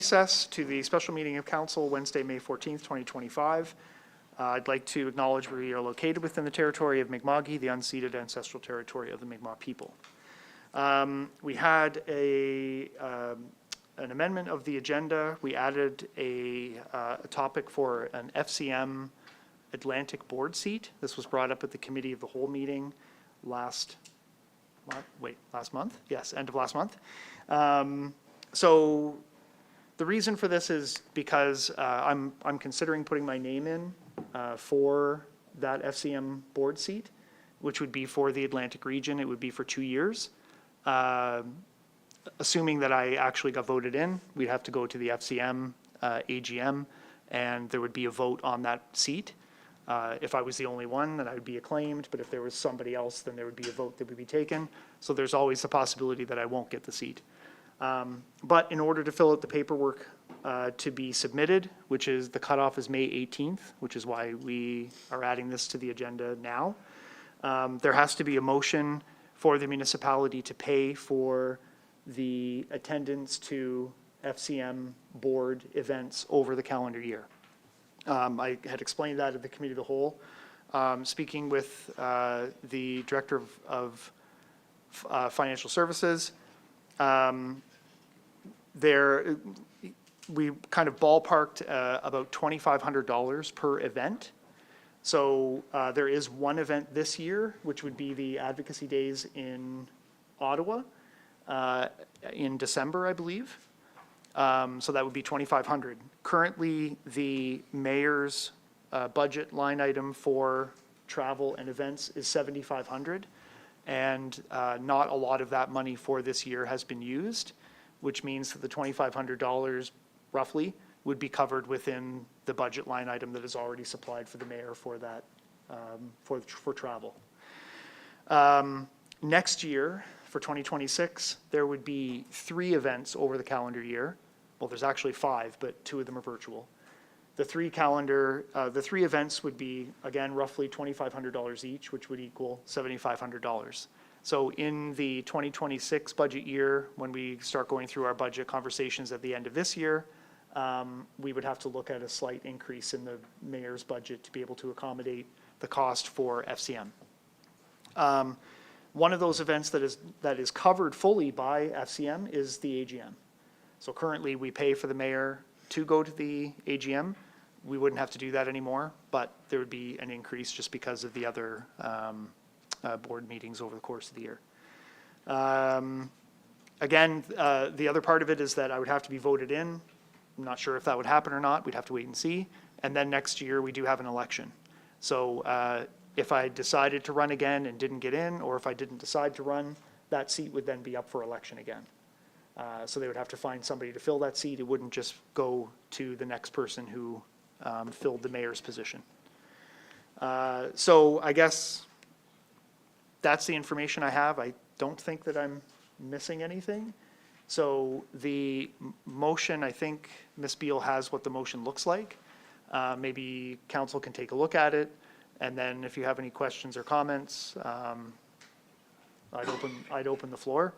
Recess to the special meeting of council Wednesday, May 14th, 2025. I'd like to acknowledge we are located within the territory of Mi'kma'ki, the unceded ancestral territory of the Mi'kmaq people. We had an amendment of the agenda. We added a topic for an FCM Atlantic board seat. This was brought up at the committee of the whole meeting last month? Yes, end of last month. So the reason for this is because I'm considering putting my name in for that FCM board seat, which would be for the Atlantic region. It would be for 2 years. Assuming that I actually got voted in, we'd have to go to the FCM AGM, and there would be a vote on that seat. If I was the only one, then I would be acclaimed, but if there was somebody else, then there would be a vote that would be taken. So there's always the possibility that I won't get the seat. But in order to fill out the paperwork to be submitted, which is the cutoff is May 18th, which is why we are adding this to the agenda now, there has to be a motion for the municipality to pay for the attendance to FCM board events over the calendar year. I had explained that at the committee of the whole. Speaking with the director of financial services, we kind of ballparked about $2,500 per event. So there is one event this year, which would be the Advocacy Days in Ottawa in December, I believe. So that would be $2,500. Currently, the mayor's budget line item for travel and events is $7,500, and not a lot of that money for this year has been used, which means that the $2,500 roughly would be covered within the budget line item that is already supplied for the mayor for that, for travel. Next year, for 2026, there would be 3 events over the calendar year. Well, there's actually 5, but 2 of them are virtual. The 3 events would be, again, roughly $2,500 each, which would equal $7,500. So in the 2026 budget year, when we start going through our budget conversations at the end of this year, we would have to look at a slight increase in the mayor's budget to be able to accommodate the cost for FCM. One of those events that is covered fully by FCM is the AGM. So currently we pay for the mayor to go to the AGM. We wouldn't have to do that anymore, but there would be an increase just because of the other board meetings over the course of the year. Again, the other part of it is that I would have to be voted in. I'm not sure if that would happen or not. We'd have to wait and see. And then next year we do have an election. So if I decided to run again and didn't get in, or if I didn't decide to run, that seat would then be up for election again. So they would have to find somebody to fill that seat. It wouldn't just go to the next person who filled the mayor's position. So I guess that's the information I have. I don't think that I'm missing anything. So the motion, I think Ms. Beal has what the motion looks like. Maybe council can take a look at it. And then if you have any questions or comments, I'd open the floor.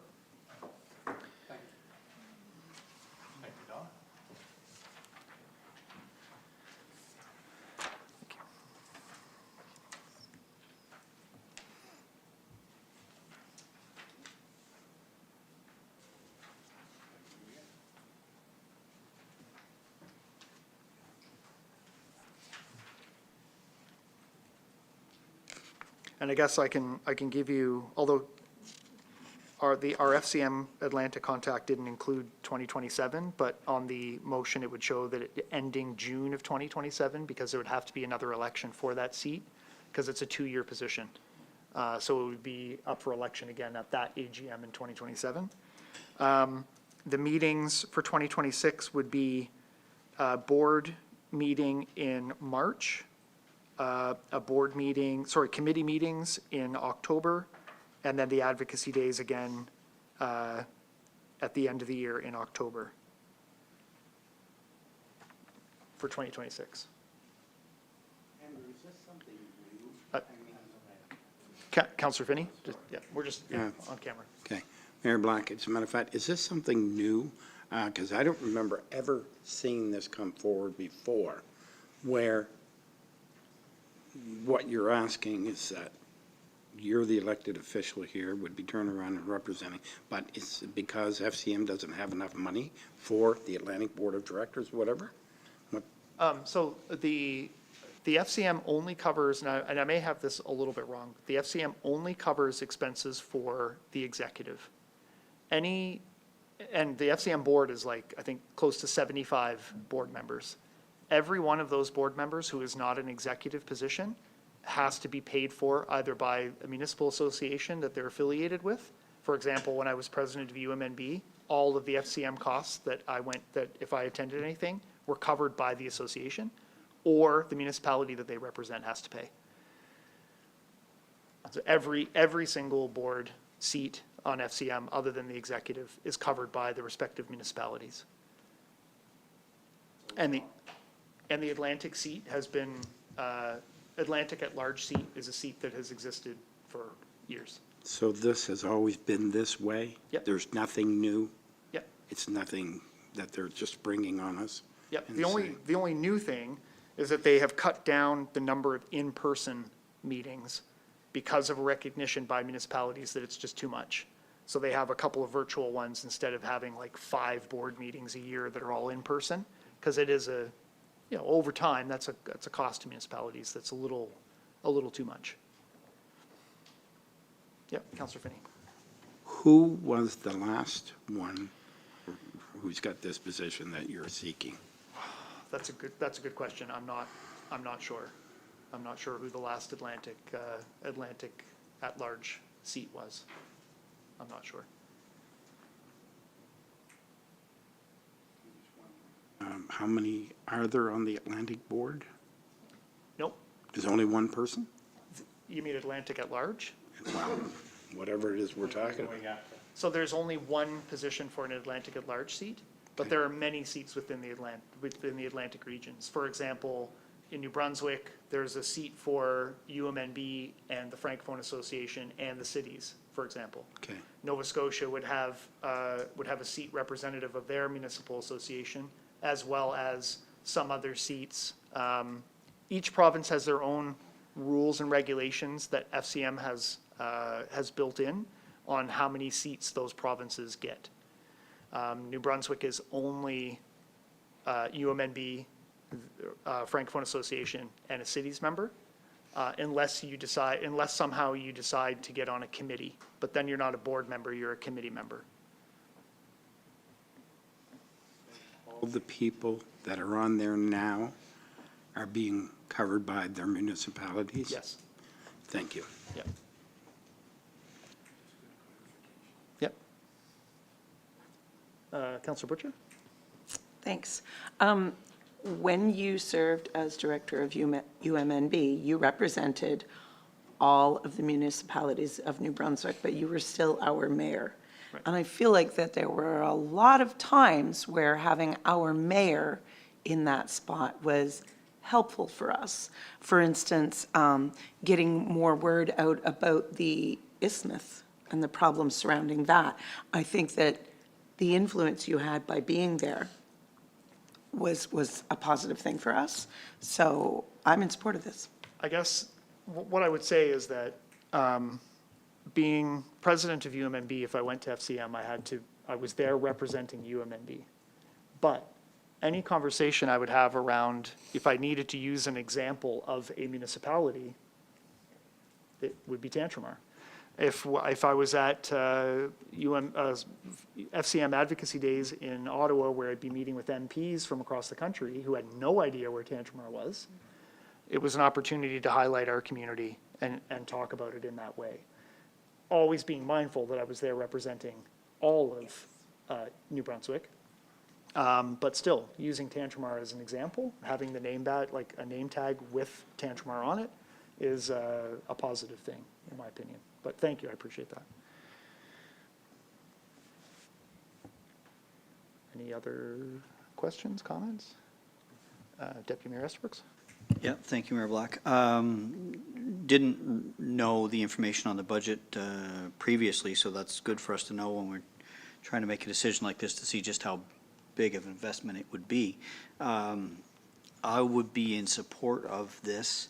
And I guess I can give you, although our FCM Atlantic contact didn't include 2027, but on the motion it would show that it ending June of 2027, because there would have to be another election for that seat, because it's a 2-year position. So it would be up for election again at that AGM in 2027. The meetings for 2026 would be a board meeting in March, committee meetings in October, and then the advocacy days again at the end of the year in October for 2026. Andrew, is this something new? Councillor Finney? We're just on camera. Okay. Mayor Black, as a matter of fact, is this something new? because I don't remember ever seeing this come forward before, where what you're asking is that you're the elected official here, would be turning around and representing, but it's because FCM doesn't have enough money for the Atlantic Board of Directors, whatever? So the FCM only covers, and I may have this a little bit wrong, the FCM only covers expenses for the executive. And the FCM board is like, I think, close to 75 board members. Every one of those board members who is not an executive position has to be paid for either by a municipal association that they're affiliated with. For example, when I was president of UMNB, all of the FCM costs that if I attended anything, were covered by the association, or the municipality that they represent has to pay. So every single board seat on FCM, other than the executive, is covered by the respective municipalities. And the Atlantic seat has been, Atlantic at-large seat is a seat that has existed for years. So this has always been this way? Yep. There's nothing new? Yep. It's nothing that they're just bringing on us? Yep. and The only new thing is that they have cut down the number of in-person meetings because of a recognition by municipalities that it's just too much. So they have a couple of virtual ones instead of having like 5 board meetings a year that are all in person, because it is over time, that's a cost to municipalities that's a little too much. Yep, Councillor Finney. Who was the last one who's got this position that you're seeking? That's a good question. I'm not sure. I'm not sure who the last Atlantic at-large seat was. I'm not sure. How many are there on the Atlantic Board? Nope. There's only one person? You mean Atlantic at-large? Well, whatever it is we're talking about. So there's only one position for an Atlantic at-large seat, but there are many seats within the Atlantic regions. For example, in New Brunswick, there's a seat for UMNB and the Francophone Association and the cities, for example. Okay. Nova Scotia would have a seat representative of their municipal association, as well as some other seats. Each province has their own rules and regulations that FCM has built in on how many seats those provinces get. New Brunswick is only UMNB, Francophone Association, and a cities member, unless somehow you decide to get on a committee. But then you're not a board member, you're a committee member. All the people that are on there now are being covered by their municipalities? Yes. Thank you. Yep. Yep. Councillor Butcher? Thanks. When you served as director of UMNB, you represented all of the municipalities of New Brunswick, but you were still our mayor. Right. And I feel like that there were a lot of times where having our mayor in that spot was helpful for us. For instance, getting more word out about the isthmus and the problems surrounding that. I think that the influence you had by being there was a positive thing for us. So I'm in support of this. I guess what I would say is that being president of UMNB, if I went to FCM, I was there representing UMNB. But any conversation I would have around, if I needed to use an example of a municipality, it would be Tantramar. If I was at FCM Advocacy Days in Ottawa, where I'd be meeting with MPs from across the country who had no idea where Tantramar was, it was an opportunity to highlight our community and talk about it in that way. Always being mindful that I was there representing all of New Brunswick, but still using Tantramar as an example, having the name like a name tag with Tantramar on it, is a positive thing, in my opinion. But thank you, I appreciate that. Any other questions, comments? Deputy Mayor Estabrooks? Yeah, thank you, Mayor Black. Didn't know the information on the budget previously, so that's good for us to know when we're trying to make a decision like this, to see just how big of an investment it would be. I would be in support of this.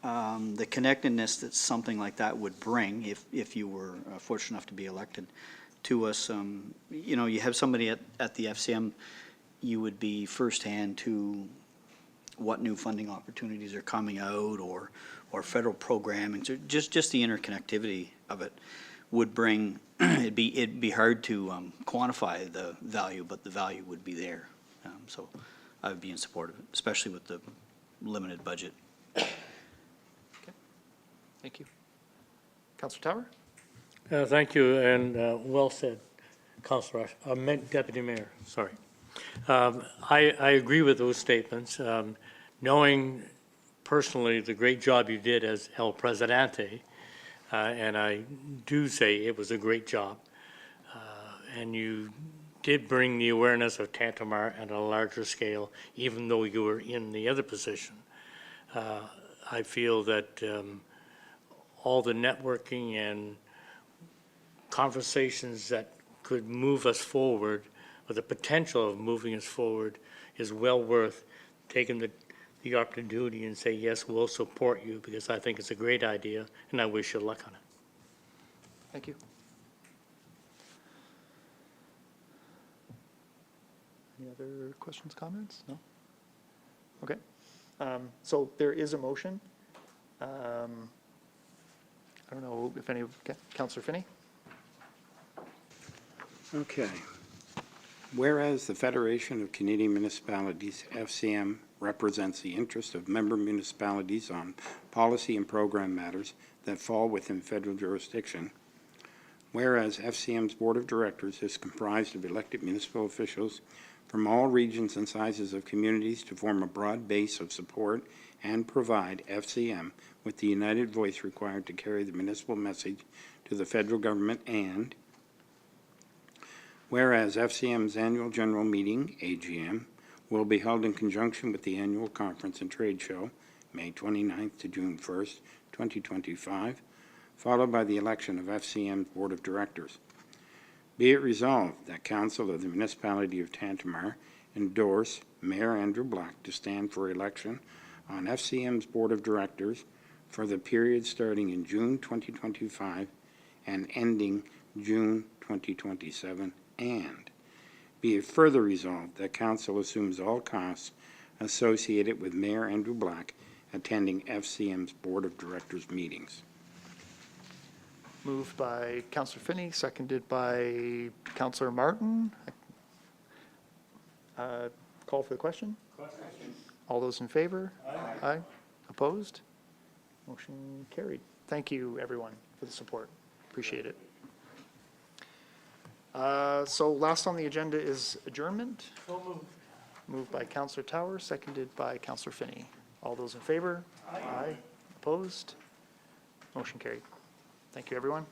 The connectedness that something like that would bring, if you were fortunate enough to be elected to us, you know, you have somebody at the FCM, you would be firsthand to what new funding opportunities are coming out, or federal programming. So just the interconnectivity of it would bring, it'd be hard to quantify the value, but the value would be there. So I would be in support of it, especially with the limited budget. Thank you. Councillor Tower? Thank you, and well said, Councillor Rush. I meant Deputy Mayor, sorry. I agree with those statements. Knowing personally the great job you did as El Presidente, and I do say it was a great job, and you did bring the awareness of Tantramar at a larger scale, even though you were in the other position. I feel that all the networking and conversations that could move us forward, or the potential of moving us forward, is well worth taking the opportunity and say, yes, we'll support you, because I think it's a great idea, and I wish you luck on it. Thank you. Any other questions, comments? No? Okay. So there is a motion. I don't know if any, Councillor Finney? Okay. Whereas the Federation of Canadian Municipalities, FCM, represents the interest of member municipalities on policy and program matters that fall within federal jurisdiction. Whereas FCM's Board of Directors is comprised of elected municipal officials from all regions and sizes of communities to form a broad base of support and provide FCM with the united voice required to carry the municipal message to the federal government. And whereas FCM's annual general meeting, AGM, will be held in conjunction with the annual conference and trade show, May 29th to June 1st, 2025, followed by the election of FCM's Board of Directors. Be it resolved that Council of the Municipality of Tantramar endorse Mayor Andrew Black to stand for election on FCM's Board of Directors for the period starting in June 2025 and ending June 2027, and be it further resolved that Council assumes all costs associated with Mayor Andrew Black attending FCM's Board of Directors meetings. Moved by Councillor Finney, seconded by Councillor Martin. Call for the question? All those in favor? Aye. Opposed? Motion carried. Thank you, everyone, for the support. Appreciate it. So last on the agenda is adjournment. So moved. Moved by Councillor Tower, seconded by Councillor Finney. All those in favor? Aye. Opposed? Motion carried. Thank you, everyone.